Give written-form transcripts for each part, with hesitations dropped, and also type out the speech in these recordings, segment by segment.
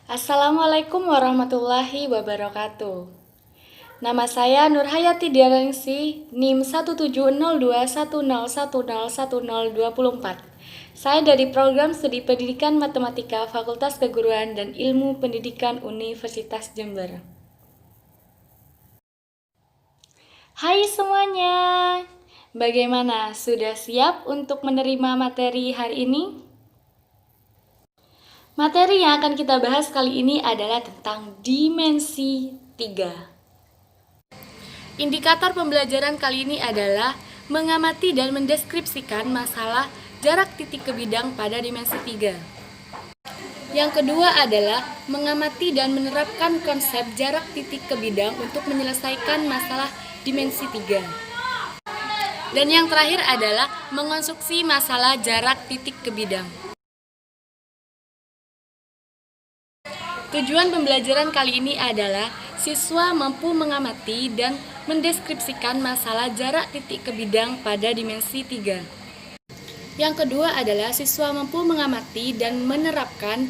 Assalamualaikum warahmatullahi wabarakatuh. Nama saya Nurhayati Diarengsi, NIM 1702101011024. Saya dari Program Studi Pendidikan Matematika Fakultas Keguruan dan Ilmu Pendidikan Universitas Jember. Hai semuanya, bagaimana? Sudah siap untuk menerima materi hari ini? Materi yang akan kita bahas kali ini adalah tentang dimensi 3. Indikator pembelajaran kali ini adalah mengamati dan mendeskripsikan masalah jarak titik ke bidang pada dimensi 3. Yang kedua adalah mengamati dan menerapkan konsep jarak titik ke bidang untuk menyelesaikan masalah dimensi 3. Dan yang terakhir adalah mengonstruksi masalah jarak titik ke bidang. Tujuan pembelajaran kali ini adalah siswa mampu mengamati dan mendeskripsikan masalah jarak titik ke bidang pada dimensi 3. Yang kedua adalah siswa mampu mengamati dan menerapkan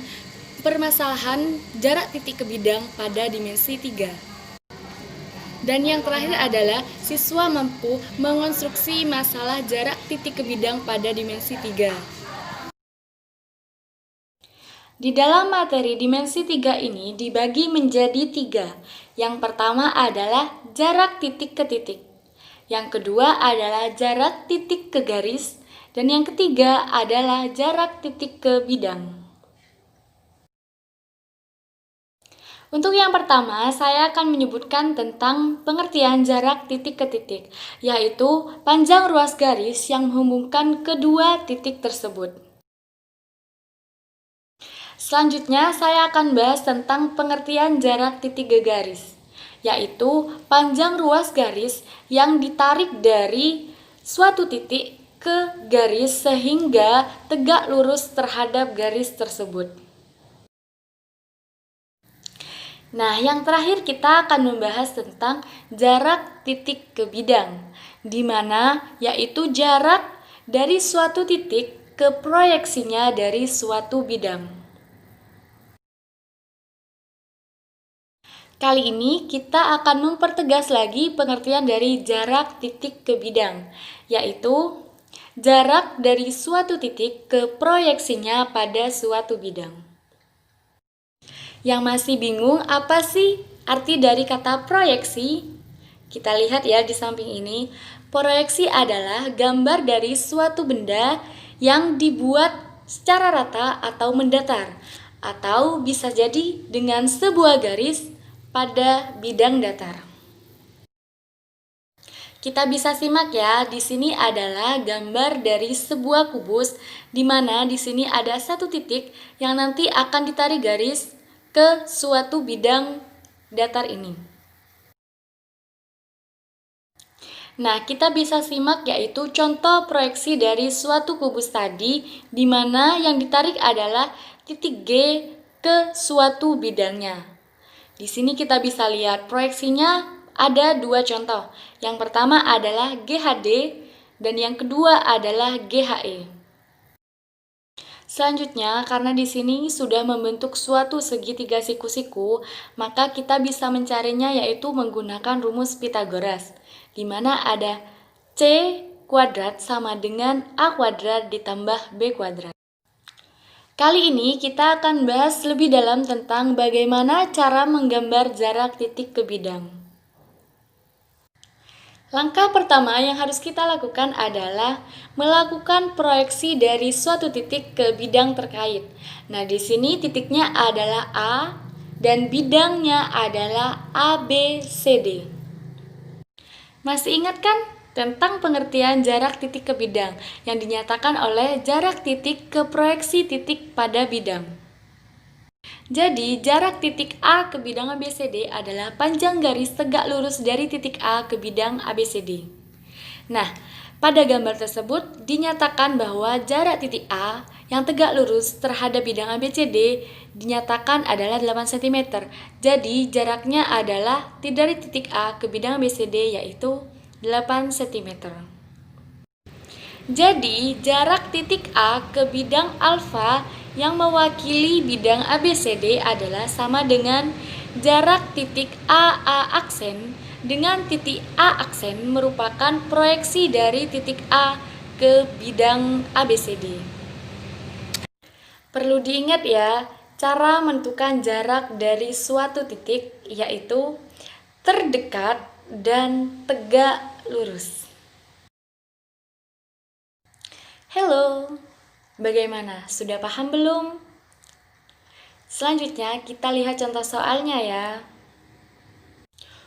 permasalahan jarak titik ke bidang pada dimensi 3. Dan yang terakhir adalah siswa mampu mengonstruksi masalah jarak titik ke bidang pada dimensi 3. Di dalam materi dimensi 3 ini dibagi menjadi 3. Yang pertama adalah jarak titik ke titik. Yang kedua adalah jarak titik ke garis. Dan yang ketiga adalah jarak titik ke bidang. Untuk yang pertama, saya akan menyebutkan tentang pengertian jarak titik ke titik, yaitu panjang ruas garis yang menghubungkan kedua titik tersebut. Selanjutnya, saya akan bahas tentang pengertian jarak titik ke garis, yaitu panjang ruas garis yang ditarik dari suatu titik ke garis sehingga tegak lurus terhadap garis tersebut. Nah, yang terakhir kita akan membahas tentang jarak titik ke bidang, di mana yaitu jarak dari suatu titik ke proyeksinya dari suatu bidang. Kali ini kita akan mempertegas lagi pengertian dari jarak titik ke bidang, yaitu jarak dari suatu titik ke proyeksinya pada suatu bidang. Yang masih bingung apa sih arti dari kata proyeksi? Kita lihat ya di samping ini. Proyeksi adalah gambar dari suatu benda yang dibuat secara rata atau mendatar, atau bisa jadi dengan sebuah garis pada bidang datar. Kita bisa simak ya, di sini adalah gambar dari sebuah kubus di mana di sini ada satu titik yang nanti akan ditarik garis ke suatu bidang datar ini. Nah, kita bisa simak yaitu contoh proyeksi dari suatu kubus tadi di mana yang ditarik adalah titik G ke suatu bidangnya. Di sini kita bisa lihat proyeksinya ada dua contoh. Yang pertama adalah GHD dan yang kedua adalah GHE. Selanjutnya, karena di sini sudah membentuk suatu segitiga siku-siku, maka kita bisa mencarinya yaitu menggunakan rumus Pythagoras, di mana ada C kuadrat sama dengan A kuadrat ditambah B kuadrat. Kali ini kita akan bahas lebih dalam tentang bagaimana cara menggambar jarak titik ke bidang. Langkah pertama yang harus kita lakukan adalah melakukan proyeksi dari suatu titik ke bidang terkait. Nah, di sini titiknya adalah A dan bidangnya adalah ABCD. Masih ingat kan? Tentang pengertian jarak titik ke bidang yang dinyatakan oleh jarak titik ke proyeksi titik pada bidang. Jadi, jarak titik A ke bidang ABCD adalah panjang garis tegak lurus dari titik A ke bidang ABCD. Nah, pada gambar tersebut dinyatakan bahwa jarak titik A yang tegak lurus terhadap bidang ABCD dinyatakan adalah 8 cm. Jadi, jaraknya adalah dari titik A ke bidang ABCD yaitu 8 cm. Jadi, jarak titik A ke bidang alfa yang mewakili bidang ABCD adalah sama dengan jarak titik AA aksen dengan titik A aksen merupakan proyeksi dari titik A ke bidang ABCD. Perlu diingat ya, cara menentukan jarak dari suatu titik yaitu terdekat dan tegak lurus. Halo, bagaimana? Sudah paham belum? Selanjutnya kita lihat contoh soalnya ya.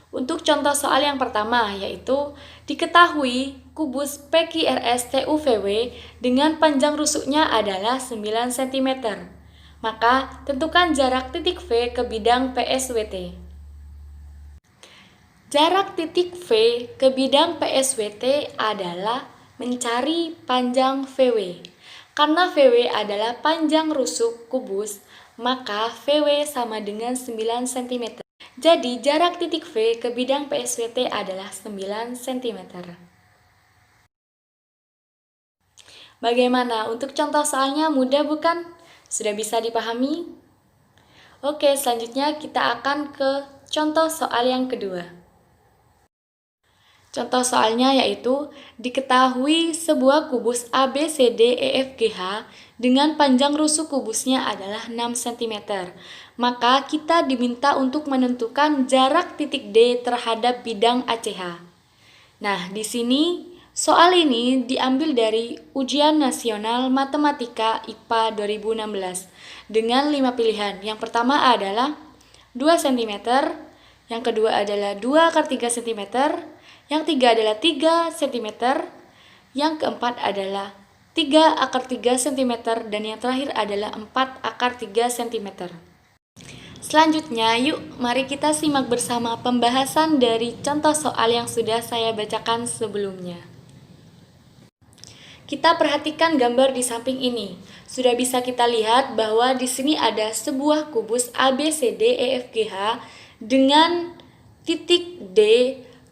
Untuk contoh soal yang pertama yaitu diketahui kubus PQRS TUVW dengan panjang rusuknya adalah 9 cm. Maka tentukan jarak titik V ke bidang PSWT. Jarak titik V ke bidang PSWT adalah mencari panjang VW. Karena VW adalah panjang rusuk kubus, maka VW sama dengan 9 cm. Jadi jarak titik V ke bidang PSWT adalah 9 cm. Bagaimana? Untuk contoh soalnya mudah bukan? Sudah bisa dipahami? Oke, selanjutnya kita akan ke contoh soal yang kedua. Contoh soalnya yaitu diketahui sebuah kubus ABCDEFGH dengan panjang rusuk kubusnya adalah 6 cm. Maka kita diminta untuk menentukan jarak titik D terhadap bidang ACH. Nah, di sini soal ini diambil dari Ujian Nasional Matematika IPA 2016 dengan 5 pilihan. Yang pertama adalah 2 cm, yang kedua adalah 2/3 cm, yang ketiga adalah 3 cm, yang keempat adalah 3/3 cm, dan yang terakhir adalah 4/3 cm. Selanjutnya, yuk mari kita simak bersama pembahasan dari contoh soal yang sudah saya bacakan sebelumnya. Kita perhatikan gambar di samping ini. Sudah bisa kita lihat bahwa di sini ada sebuah kubus ABCDEFGH dengan titik D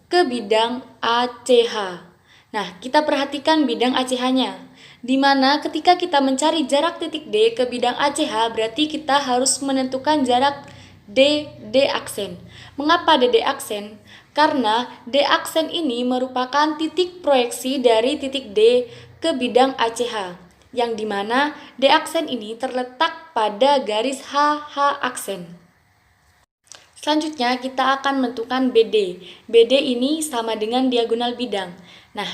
ke bidang ACH. Nah, kita perhatikan bidang ACH-nya. Di mana ketika kita mencari jarak titik D ke bidang ACH, berarti kita harus menentukan jarak D aksen. Mengapa D aksen? Karena D aksen ini merupakan titik proyeksi dari titik D ke bidang ACH, yang dimana D aksen ini terletak pada garis HH aksen. Selanjutnya kita akan menentukan BD. BD ini sama dengan diagonal bidang. Nah,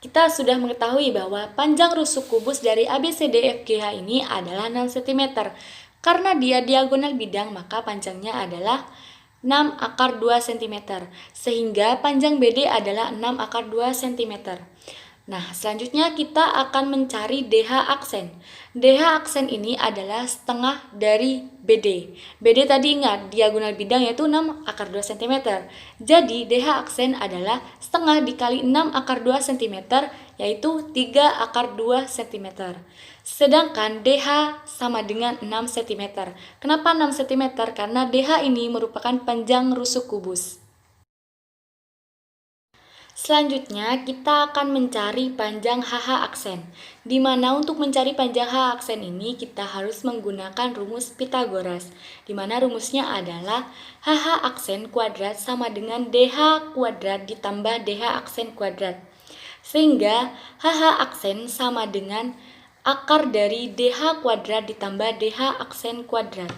kita sudah mengetahui bahwa panjang rusuk kubus dari ABCDEFGH ini adalah 6 cm. Karena dia diagonal bidang, maka panjangnya adalah 6/2 cm. Sehingga panjang BD adalah 6/2 cm. Nah, selanjutnya kita akan mencari DH aksen. DH aksen ini adalah setengah dari BD. BD tadi ingat, diagonal bidang yaitu 6/2 cm. Jadi, DH aksen adalah setengah dikali 6/2 cm, yaitu 3/2 cm. Sedangkan DH sama dengan 6 cm. Kenapa 6 cm? Karena DH ini merupakan panjang rusuk kubus. Selanjutnya, kita akan mencari panjang HH aksen. Di mana untuk mencari panjang HH aksen ini, kita harus menggunakan rumus Pythagoras. Di mana rumusnya adalah HH aksen kuadrat sama dengan DH kuadrat ditambah DH aksen kuadrat. Sehingga HH aksen sama dengan akar dari DH kuadrat ditambah DH aksen kuadrat.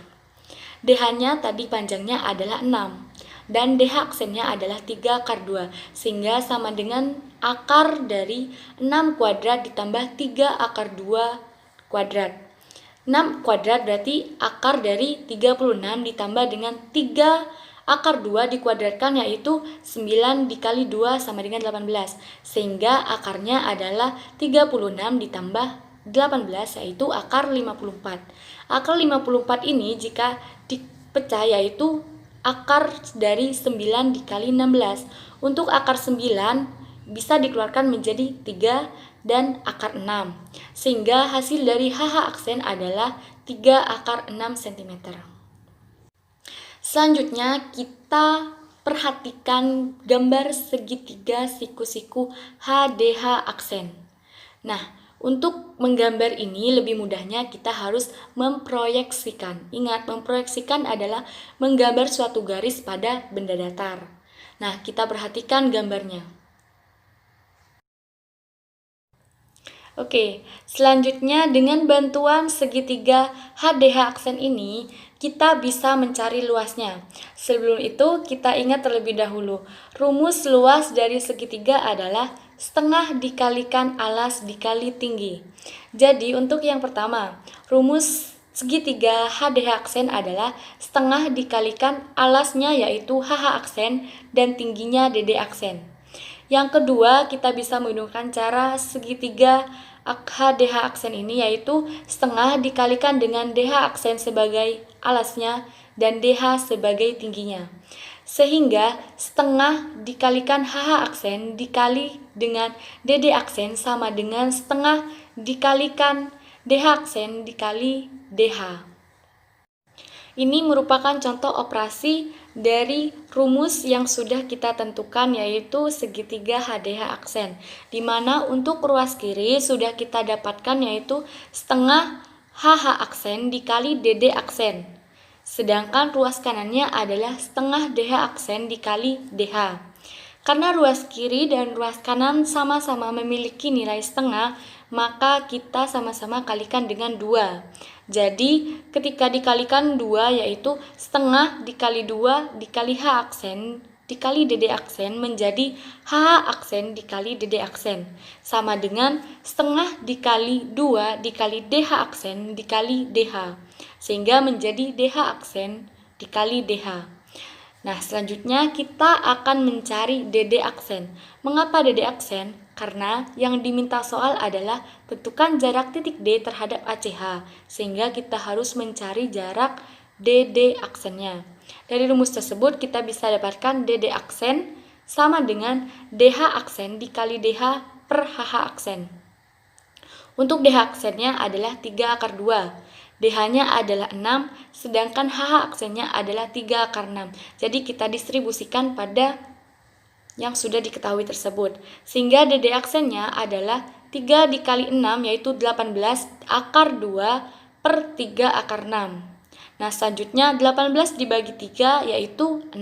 DH-nya tadi panjangnya adalah 6. Dan DH aksennya adalah 3/2, sehingga sama dengan akar dari 6 kuadrat ditambah 3/2 kuadrat. 6 kuadrat berarti akar dari 36 ditambah dengan 3/2 dikuadratkan, yaitu 9 dikali 2 sama dengan 18. Sehingga akarnya adalah 36 ditambah 18, yaitu akar 54. Akar 54 ini jika dipecah yaitu akar dari 9 dikali 16. Untuk akar 9 bisa dikeluarkan menjadi 3 dan akar 6. Sehingga hasil dari HH aksen adalah 3/6 cm. Selanjutnya kita perhatikan gambar segitiga siku-siku HDH aksen. Nah, Untuk menggambar ini lebih mudahnya kita harus memproyeksikan. Ingat, memproyeksikan adalah menggambar suatu garis pada benda datar. Nah, kita perhatikan gambarnya. Oke, selanjutnya dengan bantuan segitiga HDH aksen ini, kita bisa mencari luasnya. Sebelum itu, kita ingat terlebih dahulu, rumus luas dari segitiga adalah setengah dikalikan alas dikali tinggi. Jadi, untuk yang pertama, rumus segitiga HDH aksen adalah setengah dikalikan alasnya yaitu HH aksen dan tingginya DD aksen. Yang kedua, kita bisa menggunakan cara segitiga HDH aksen ini yaitu setengah dikalikan dengan DH aksen sebagai alasnya dan DH sebagai tingginya. Sehingga setengah dikalikan HH aksen dikali dengan DD aksen sama dengan setengah dikalikan DH aksen dikali DH. Ini merupakan contoh operasi dari rumus yang sudah kita tentukan yaitu segitiga HDH aksen, di mana untuk ruas kiri sudah kita dapatkan yaitu setengah HH aksen dikali DD aksen. Sedangkan ruas kanannya adalah setengah DH aksen dikali DH. Karena ruas kiri dan ruas kanan sama-sama memiliki nilai setengah, maka kita sama-sama kalikan dengan 2. Jadi, ketika dikalikan 2 yaitu setengah dikali 2 dikali H aksen dikali DD aksen menjadi HH aksen dikali DD aksen. Sama dengan setengah dikali 2 dikali DH aksen dikali DH. Sehingga menjadi DH aksen dikali DH. Nah, selanjutnya kita akan mencari DD aksen. Mengapa DD aksen? Karena yang diminta soal adalah tentukan jarak titik D terhadap ACH, sehingga kita harus mencari jarak DD aksennya. Dari rumus tersebut kita bisa dapatkan DD aksen sama dengan DH aksen dikali DH per HH aksen. Untuk DH aksennya adalah 3 akar 2. DH-nya adalah 6, sedangkan HH aksennya adalah 3 akar 6. Jadi kita distribusikan pada yang sudah diketahui tersebut. Sehingga DD aksennya adalah 3 dikali 6 yaitu 18 akar 2 per 3 akar 6. Nah, selanjutnya 18 dibagi 3 yaitu 6.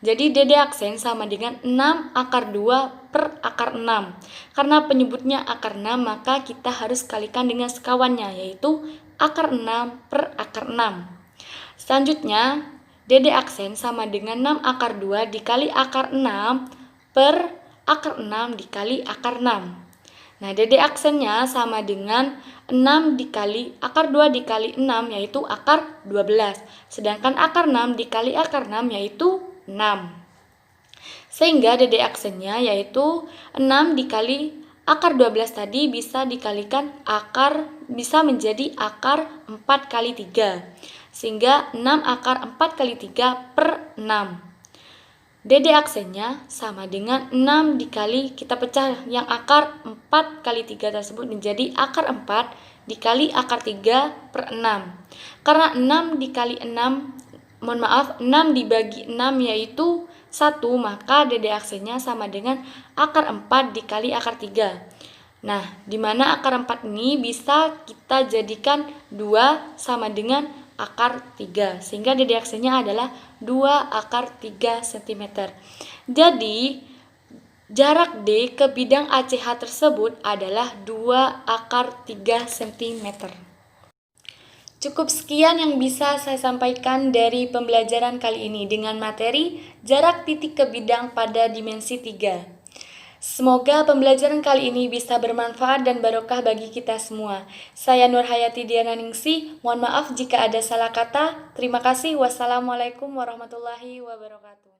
Jadi DD aksen sama dengan 6 akar 2 per akar 6. Karena penyebutnya akar 6, maka kita harus kalikan dengan sekawannya yaitu akar 6 per akar 6. Selanjutnya, DD aksen sama dengan 6 akar 2 dikali akar 6 per akar 6 dikali akar 6. Nah, DD aksennya sama dengan 6 dikali akar 2 dikali 6 yaitu akar 12. Sedangkan akar 6 dikali akar 6 yaitu 6. Sehingga DD aksennya yaitu 6 dikali akar 12 tadi bisa dikalikan bisa menjadi akar 4 kali 3. Sehingga 6 akar 4 kali 3 per 6. DD aksennya sama dengan 6 dikali kita pecah yang akar 4 kali 3 tersebut menjadi akar 4 dikali akar 3 per 6. Karena 6 dikali 6, 6 dibagi 6 yaitu 1, maka DD aksennya sama dengan akar 4 dikali akar 3. Nah, di mana akar 4 ini bisa kita jadikan 2 sama dengan akar 3. Sehingga DD aksennya adalah 2 akar 3 cm. Jadi, jarak D ke bidang ACH tersebut adalah 2 akar 3 cm. Cukup sekian yang bisa saya sampaikan dari pembelajaran kali ini dengan materi jarak titik ke bidang pada dimensi 3. Semoga pembelajaran kali ini bisa bermanfaat dan barokah bagi kita semua. Saya Nurhayati Diana Ningsih, mohon maaf jika ada salah kata. Terima kasih. Wassalamualaikum warahmatullahi wabarakatuh.